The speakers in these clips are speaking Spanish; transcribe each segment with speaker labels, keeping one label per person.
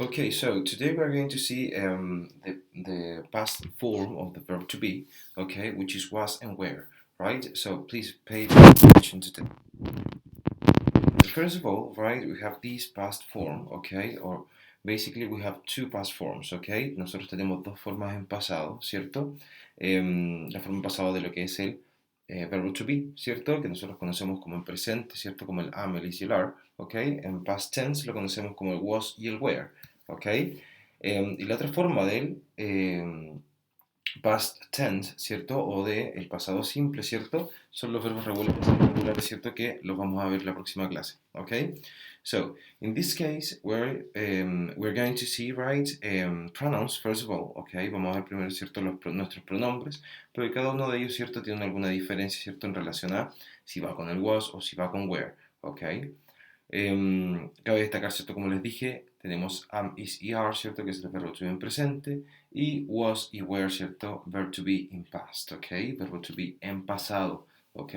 Speaker 1: Okay, so today we're going to see the past form of the verb to be, okay, which is was and were, right? So please pay attention to that. First of all, right, we have this past form, okay, or basically we have two past forms, okay. Nosotros tenemos dos formas en pasado, ¿cierto? La forma en pasado de lo que es el verbo to be, ¿cierto? Que nosotros conocemos como en presente, ¿cierto? Como el am, el is y el are, ¿ok? En past tense lo conocemos como el was y el were, ¿ok? Y la otra forma del past tense, ¿cierto? O de el pasado simple, ¿cierto? Son los verbos regulares, ¿cierto? Que los vamos a ver en la próxima clase, ¿ok? So, in this case, we're going to see, right, pronouns, first of all, ¿ok? Vamos a ver primero, ¿cierto? Nuestros pronombres, pero cada uno de ellos, ¿cierto? Tiene alguna diferencia, ¿cierto? En relación a si va con el was o si va con where, ¿ok? Cabe destacar, ¿cierto? Como les dije, tenemos am, is y are, ¿cierto? Que es el verbo to be en presente. Y was y were, ¿cierto? Verb to be in past, ¿ok? Verbo to be en pasado, ¿ok?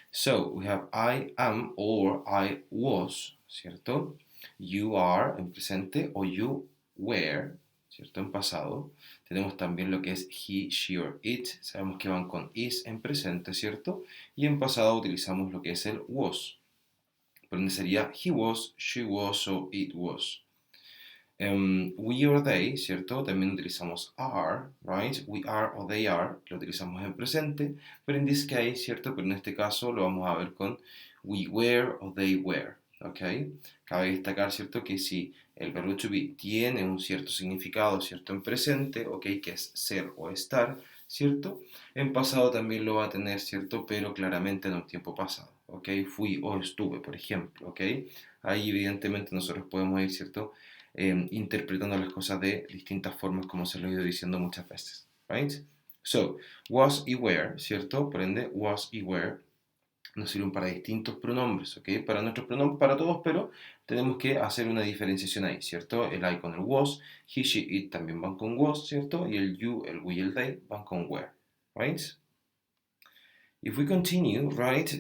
Speaker 1: So, we have I am or I was, ¿cierto? You are en presente o you were, ¿cierto? En pasado. Tenemos también lo que es he, she or it. Sabemos que van con is en presente, ¿cierto? Y en pasado utilizamos lo que es el was. Por donde sería he was, she was o it was. We or they, ¿cierto? También utilizamos are, right? We are o they are, lo utilizamos en presente, pero en this case, ¿cierto? Pero en este caso lo vamos a ver con we were o they were, ¿ok? Cabe destacar, ¿cierto? Que si el verbo to be tiene un cierto significado, ¿cierto? En presente, ¿ok? Que es ser o estar, ¿cierto? En pasado también lo va a tener, ¿cierto? Pero claramente en un tiempo pasado, ¿ok? Fui o estuve, por ejemplo, ¿ok? Ahí evidentemente nosotros podemos ir, ¿cierto? Interpretando las cosas de distintas formas, como se lo he ido diciendo muchas veces, right? So, was y were, ¿cierto? Por ende, was y were nos sirven para distintos pronombres, ¿ok? Para nuestros pronombres, para todos, pero tenemos que hacer una diferenciación ahí, ¿cierto? El I con el was, he, she, it también van con was, ¿cierto? Y el you, el we y el they van con were, right? If we continue, right,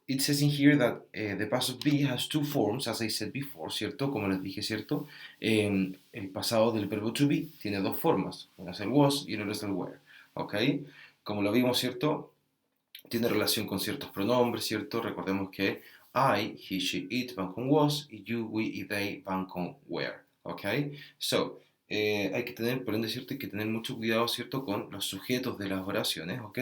Speaker 1: it says in here that the past be has two forms, as I said before, ¿cierto? Como les dije, ¿cierto? El pasado del verbo to be tiene dos formas, una es el was y el otro es el were, ¿ok? Como lo vimos, ¿cierto? Tiene relación con ciertos pronombres, ¿cierto? Recordemos que I, he, she, it van con was y you, we y they van con were, ¿ok? So, hay que tener, por ende, ¿cierto? Hay que tener mucho cuidado, ¿cierto? Con los sujetos de las oraciones, ¿ok?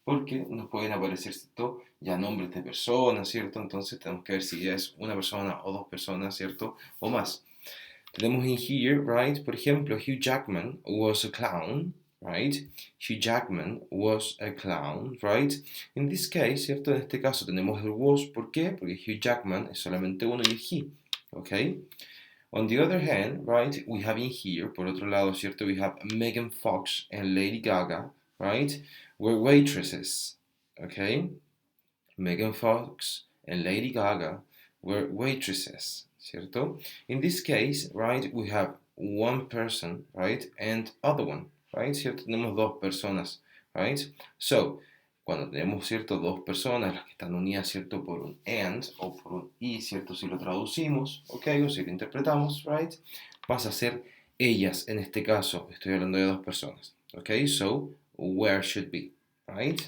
Speaker 1: Porque nos pueden aparecer, ¿cierto? Ya nombres de personas, ¿cierto? Entonces tenemos que ver si ya es una persona o dos personas, ¿cierto? O más. Tenemos in here, right? Por ejemplo, Hugh Jackman was a clown, right? Hugh Jackman was a clown, right? In this case, ¿cierto? En este caso tenemos el was, ¿por qué? Porque Hugh Jackman es solamente uno y el he, ¿ok? On the other hand, right, we have in here, por otro lado, ¿cierto? We have Megan Fox and Lady Gaga, right? Were waitresses, ¿ok? Megan Fox and Lady Gaga were waitresses, ¿cierto? In this case, right, we have one person, right, and other one, right, ¿cierto? Tenemos dos personas, right? So, cuando tenemos, ¿cierto? Dos personas, las que están unidas, ¿cierto? Por un and o por un y, ¿cierto? Si lo traducimos, ¿ok? O si lo interpretamos, right? Pasa a ser ellas, en este caso, estoy hablando de dos personas, ¿ok? So, where should be, right?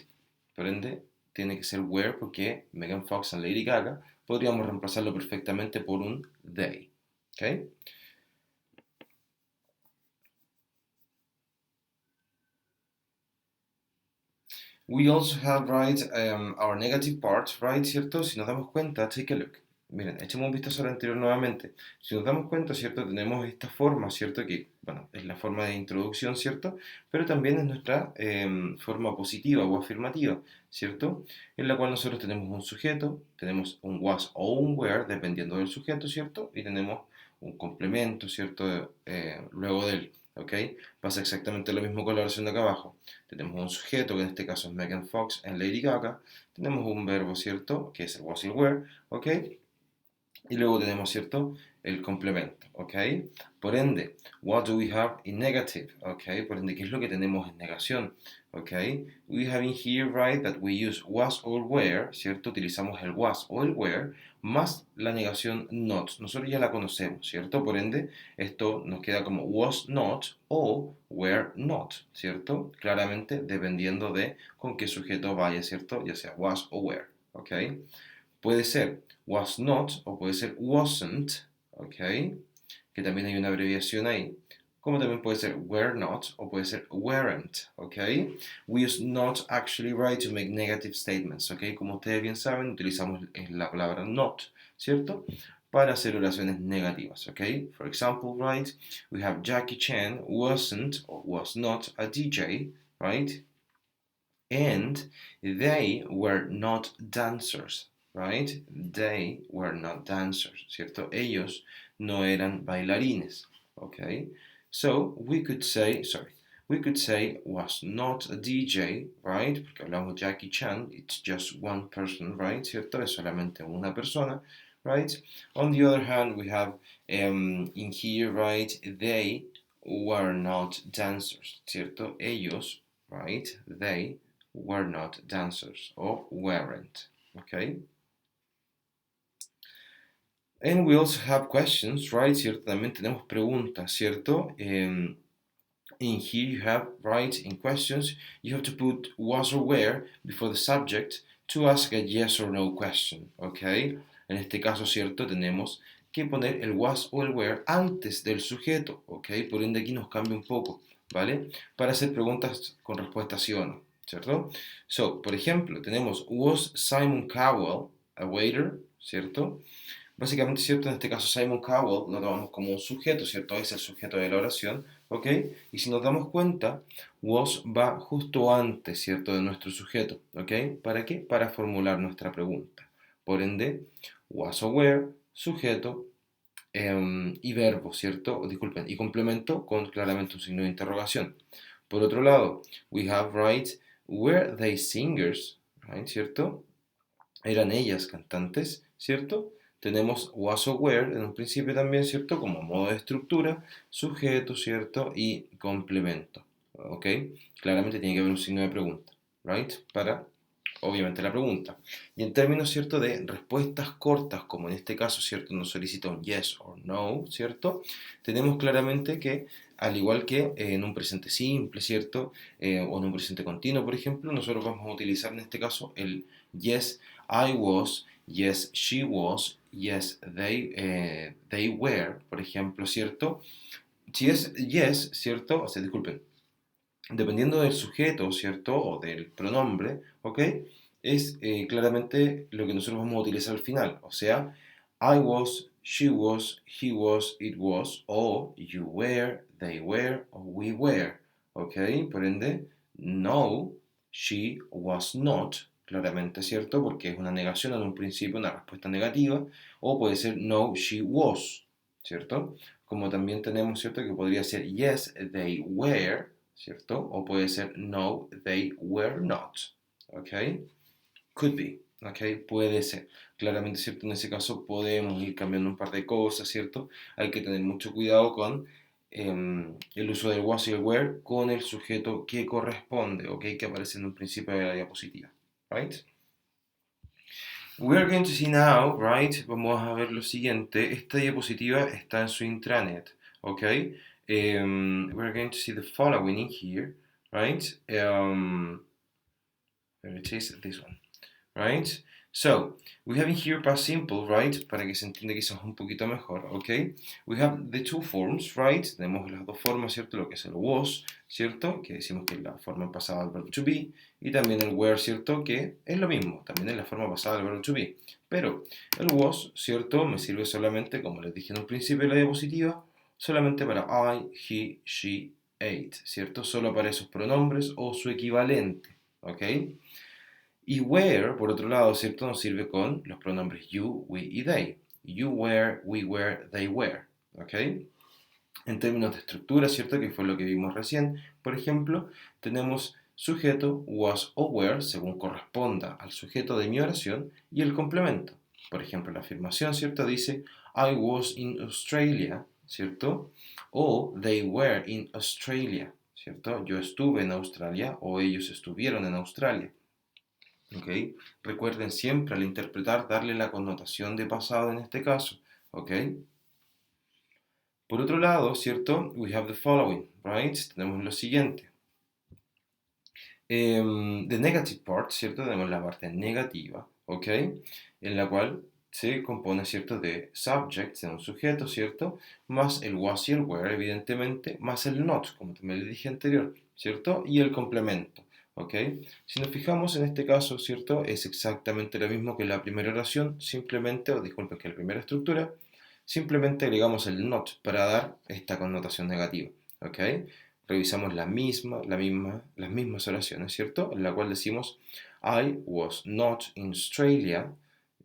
Speaker 1: Por ende, tiene que ser where porque Megan Fox y Lady Gaga podríamos reemplazarlo perfectamente por un they. ¿Ok? We also have, right, our negative part, right, ¿cierto? Si nos damos cuenta, take a look. Miren, echemos un vistazo al anterior nuevamente. Si nos damos cuenta, ¿cierto? Tenemos esta forma, ¿cierto? Que, bueno, es la forma de introducción, ¿cierto? Pero también es nuestra forma positiva o afirmativa, ¿cierto? En la cual nosotros tenemos un sujeto, tenemos un was o un were, dependiendo del sujeto, ¿cierto? Y tenemos un complemento, ¿cierto? Luego de él, ¿ok? Pasa exactamente lo mismo con la oración de acá abajo. Tenemos un sujeto, que en este caso es Megan Fox en Lady Gaga. Tenemos un verbo, ¿cierto? Que es el was y el were, ¿ok? Y luego tenemos, ¿cierto? El complemento, ¿ok? Por ende, what do we have in negative? ¿Ok? Por ende, ¿qué es lo que tenemos en negación? ¿Ok? We have in here, right, that we use was or were, ¿cierto? Utilizamos el was o el were más la negación not. Nosotros ya la conocemos, ¿cierto? Por ende, esto nos queda como was not o were not, ¿cierto? Claramente, dependiendo de con qué sujeto vaya, ¿cierto? Ya sea was o were, ¿ok? Puede ser was not o puede ser wasn't, ¿ok? Que también hay una abreviación ahí. Como también puede ser were not o puede ser weren't, ¿ok? We use not actually, right, to make negative statements, ¿ok? Como ustedes bien saben, utilizamos la palabra not, ¿cierto? Para hacer oraciones negativas, ¿ok? For example, right, we have Jackie Chan wasn't or was not a DJ, right? And they were not dancers, right? They were not dancers, ¿cierto? Ellos no eran bailarines, okay? So we could say, was not a DJ, right? Porque hablamos de Jackie Chan, it's just one person, right? ¿Cierto? Es solamente una persona, right? On the other hand, we have in here, right? They were not dancers, ¿cierto? Ellos, right? They were not dancers or weren't, okay? And we also have questions, right? ¿Cierto? También tenemos preguntas, ¿cierto? In here you have, right, in questions, you have to put was or were before the subject to ask a yes or no question, okay? En este caso, ¿cierto? Tenemos que poner el was o el were antes del sujeto, ok? Por ende aquí nos cambia un poco, ¿vale? Para hacer preguntas con respuesta sí o no, ¿cierto? So, por ejemplo, tenemos was Simon Cowell a waiter, ¿cierto? Básicamente, ¿cierto? En este caso Simon Cowell lo tomamos como un sujeto, ¿cierto? Es el sujeto de la oración, ¿ok? Y si nos damos cuenta, was va justo antes, ¿cierto? De nuestro sujeto, ¿ok? ¿Para qué? Para formular nuestra pregunta. Por ende, was o were, sujeto y verbo, ¿cierto? Disculpen, y complemento con claramente un signo de interrogación. Por otro lado, we have, right, were they singers, right, ¿cierto? Eran ellas cantantes, ¿cierto? Tenemos was o were en un principio también, ¿cierto? Como modo de estructura, sujeto, ¿cierto? Y complemento, ¿ok? Claramente tiene que haber un signo de pregunta, ¿right? Para, obviamente, la pregunta. Y en términos, ¿cierto? De respuestas cortas, como en este caso, ¿cierto? Nos solicita un yes or no, ¿cierto? Tenemos claramente que, al igual que en un presente simple, ¿cierto? O en un presente continuo, por ejemplo, nosotros vamos a utilizar en este caso el yes, I was, yes, she was, yes, they were, por ejemplo, ¿cierto? Si es yes, ¿cierto? O sea, disculpen, dependiendo del sujeto, ¿cierto? O del pronombre, ¿ok? Es claramente lo que nosotros vamos a utilizar al final. O sea, I was, she was, he was, it was, o you were, they were, o we were, ¿ok? Por ende, no, she was not, claramente, ¿cierto? Porque es una negación en un principio, una respuesta negativa, o puede ser no, she was, ¿cierto? Como también tenemos, ¿cierto? Que podría ser yes, they were, ¿cierto? O puede ser no, they were not, ¿ok? Could be, ¿ok? Puede ser. Claramente, ¿cierto? En ese caso podemos ir cambiando un par de cosas, ¿cierto? Hay que tener mucho cuidado con el uso del was y el were con el sujeto que corresponde, ¿ok? Que aparece en un principio de la diapositiva, ¿right? We are going to see now, right? Vamos a ver lo siguiente. Esta diapositiva está en su intranet, ¿ok? We're going to see the following in here, right? Where it is this one, right? So, we have in here past simple, right? Para que se entienda quizás un poquito mejor, ¿ok? We have the two forms, right? Tenemos las dos formas, ¿cierto? Lo que es el was, ¿cierto? Que decimos que es la forma pasada del verbo to be. Y también el were, ¿cierto? Que es lo mismo, también es la forma pasada del verbo to be. Pero el was, ¿cierto? Me sirve solamente, como les dije en un principio de la diapositiva, solamente para I, he, she, it, ¿cierto? Solo para esos pronombres o su equivalente, ¿ok? Y where, por otro lado, ¿cierto? Nos sirve con los pronombres you, we y they. You were, we were, they were. ¿Ok? En términos de estructura, ¿cierto? Que fue lo que vimos recién. Por ejemplo, tenemos sujeto, was o were, según corresponda al sujeto de mi oración, y el complemento. Por ejemplo, la afirmación, ¿cierto? Dice, I was in Australia, ¿cierto? O they were in Australia, ¿cierto? Yo estuve en Australia o ellos estuvieron en Australia. ¿Ok? Recuerden siempre al interpretar darle la connotación de pasado en este caso. ¿Ok? Por otro lado, ¿cierto? We have the following, right? Tenemos lo siguiente. The negative part, ¿cierto? Tenemos la parte negativa, ¿ok? En la cual se compone, ¿cierto? De subject, de un sujeto, ¿cierto? Más el was y el were, evidentemente, más el not, como también le dije anterior, ¿cierto? Y el complemento, ¿ok? Si nos fijamos en este caso, ¿cierto? Es exactamente lo mismo que la primera oración, simplemente, o disculpen, que la primera estructura, simplemente agregamos el not para dar esta connotación negativa, ¿ok? Revisamos las mismas oraciones, ¿cierto? En la cual decimos, I was not in Australia,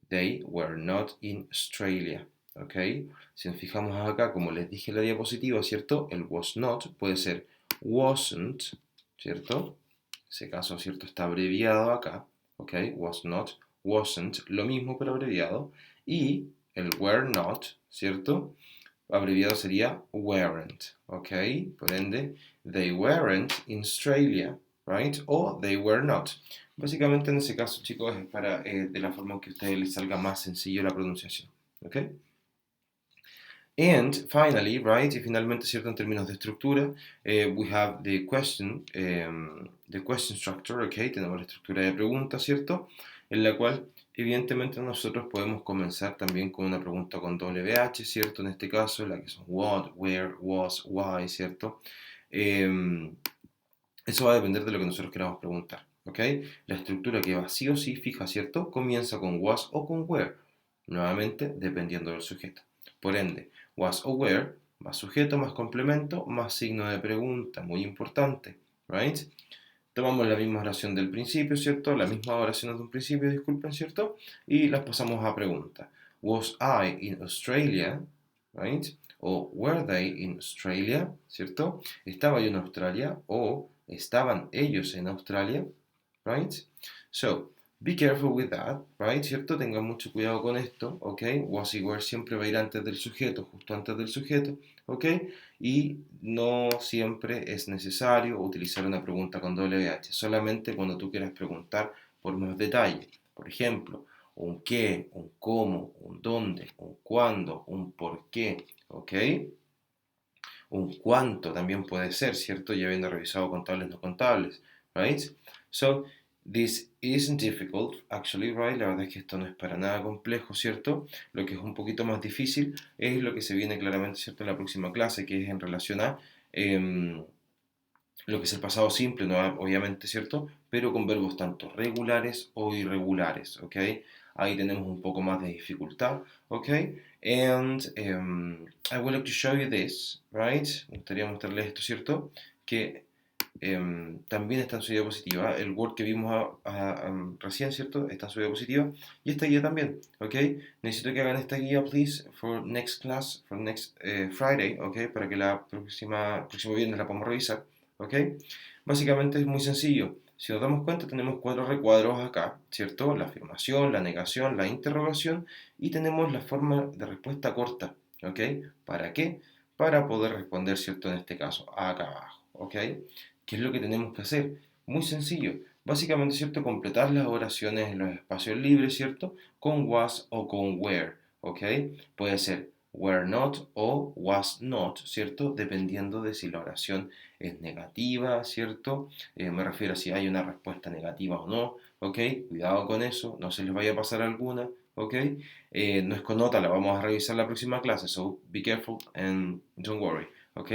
Speaker 1: they were not in Australia, ¿ok? Si nos fijamos acá, como les dije en la diapositiva, ¿cierto? El was not puede ser wasn't, ¿cierto? En ese caso, ¿cierto? Está abreviado acá, ¿ok? Was not, wasn't, lo mismo pero abreviado. Y el were not, ¿cierto? Abreviado sería weren't, ¿ok? Por ende, they weren't in Australia, right? O they were not. Básicamente en ese caso, chicos, es para de la forma que a ustedes les salga más sencillo la pronunciación, ¿ok? And finally, right, y finalmente, ¿cierto? En términos de estructura, we have the question structure, ¿ok? Tenemos la estructura de pregunta, ¿cierto? En la cual, evidentemente, nosotros podemos comenzar también con una pregunta con WH, ¿cierto? En este caso, la que son what, where, was, why, ¿cierto? Eso va a depender de lo que nosotros queramos preguntar, ¿ok? La estructura que va sí o sí fija, ¿cierto? Comienza con was o con where, nuevamente dependiendo del sujeto. Por ende, was o where, más sujeto, más complemento, más signo de pregunta, muy importante, ¿right? Tomamos la misma oración del principio, ¿cierto? Las mismas oraciones de un principio, disculpen, ¿cierto? Y las pasamos a pregunta. Was I in Australia? ¿Right? O were they in Australia? ¿Cierto? ¿Estaba yo en Australia? O ¿estaban ellos en Australia? Right? So, be careful with that, right? ¿Cierto? Tengan mucho cuidado con esto, ¿ok? Was y were siempre va a ir antes del sujeto, justo antes del sujeto, ¿ok? Y no siempre es necesario utilizar una pregunta con WH, solamente cuando tú quieras preguntar por más detalle. Por ejemplo, un qué, un cómo, un dónde, un cuándo, un por qué, ¿ok? Un cuánto también puede ser, ¿cierto? Ya habiendo revisado contables no contables, right? So, this isn't difficult, actually, right? La verdad es que esto no es para nada complejo, ¿cierto? Lo que es un poquito más difícil es lo que se viene claramente, ¿cierto? En la próxima clase, que es en relación a lo que es el pasado simple, ¿no? Obviamente, ¿cierto? Pero con verbos tanto regulares o irregulares, ¿ok? Ahí tenemos un poco más de dificultad, ¿ok? And I would like to show you this, right? Me gustaría mostrarles esto, ¿cierto? Que también está en su diapositiva. El Word que vimos recién, ¿cierto? Está en su diapositiva. Y esta guía también, ¿ok? Necesito que hagan esta guía, please, for next class, for next Friday, ¿ok? Para que la próximo viernes la podamos revisar, ¿ok? Básicamente es muy sencillo. Si nos damos cuenta, tenemos 4 recuadros acá, ¿cierto? La afirmación, la negación, la interrogación y tenemos la forma de respuesta corta, ¿ok? ¿Para qué? Para poder responder, ¿cierto? En este caso, acá abajo, ¿ok? ¿Qué es lo que tenemos que hacer? Muy sencillo. Básicamente, ¿cierto? Completar las oraciones en los espacios libres, ¿cierto? Con was o con were, ¿ok? Puede ser were not o was not, ¿cierto? Dependiendo de si la oración es negativa, ¿cierto? Me refiero a si hay una respuesta negativa o no, ¿ok? Cuidado con eso, no se les vaya a pasar alguna, ¿ok? No es con nota, la vamos a revisar la próxima clase, so be careful and don't worry, ¿ok?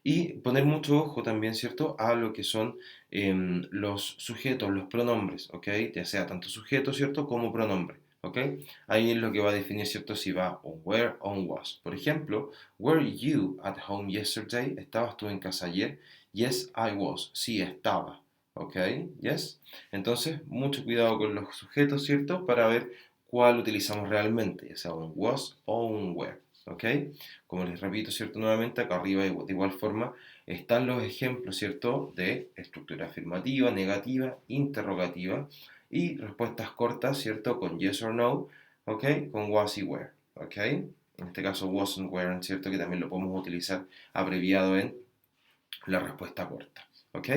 Speaker 1: Y poner mucho ojo también, ¿cierto?, a lo que son los sujetos, los pronombres, ¿ok? Ya sea tanto sujeto, ¿cierto?, como pronombre, ¿ok? Ahí es lo que va a definir, ¿cierto?, si va on were o on was. Por ejemplo, were you at home yesterday? ¿Estabas tú en casa ayer? Yes, I was. Sí, estaba. ¿Ok? Yes. Entonces, mucho cuidado con los sujetos, ¿cierto?, para ver cuál utilizamos realmente, ya sea un was o un were. ¿Ok? Como les repito, ¿cierto? Nuevamente, acá arriba de igual forma están los ejemplos, ¿cierto? De estructura afirmativa, negativa, interrogativa y respuestas cortas, ¿cierto? Con yes or no, ¿ok? Con was y were, ¿ok? En este caso wasn't, weren't, ¿cierto? Que también lo podemos utilizar abreviado en la respuesta corta, ¿ok?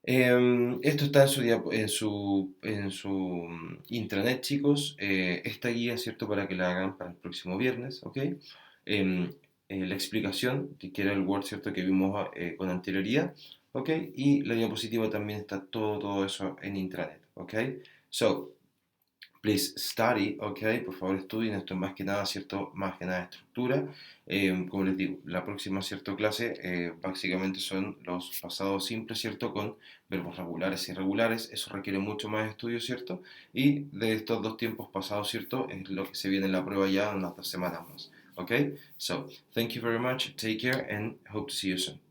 Speaker 1: Esto está en su intranet, chicos. Esta guía, ¿cierto? Para que la hagan para el próximo viernes, ¿ok? Em, la explicación, que era el Word, ¿cierto? Que vimos con anterioridad, ¿ok? Y la diapositiva también está todo eso en intranet, ¿ok? So, please study, ok, por favor estudien, esto es más que nada, ¿cierto? Más que nada estructura. Como les digo, la próxima, ¿cierto? Clase básicamente son los pasados simples, ¿cierto? Con verbos regulares y irregulares, eso requiere mucho más estudio, ¿cierto? Y de estos dos tiempos pasados, ¿cierto? Es lo que se viene en la prueba ya en unas 2 semanas más, ok? So, thank you very much, take care and hope to see you soon.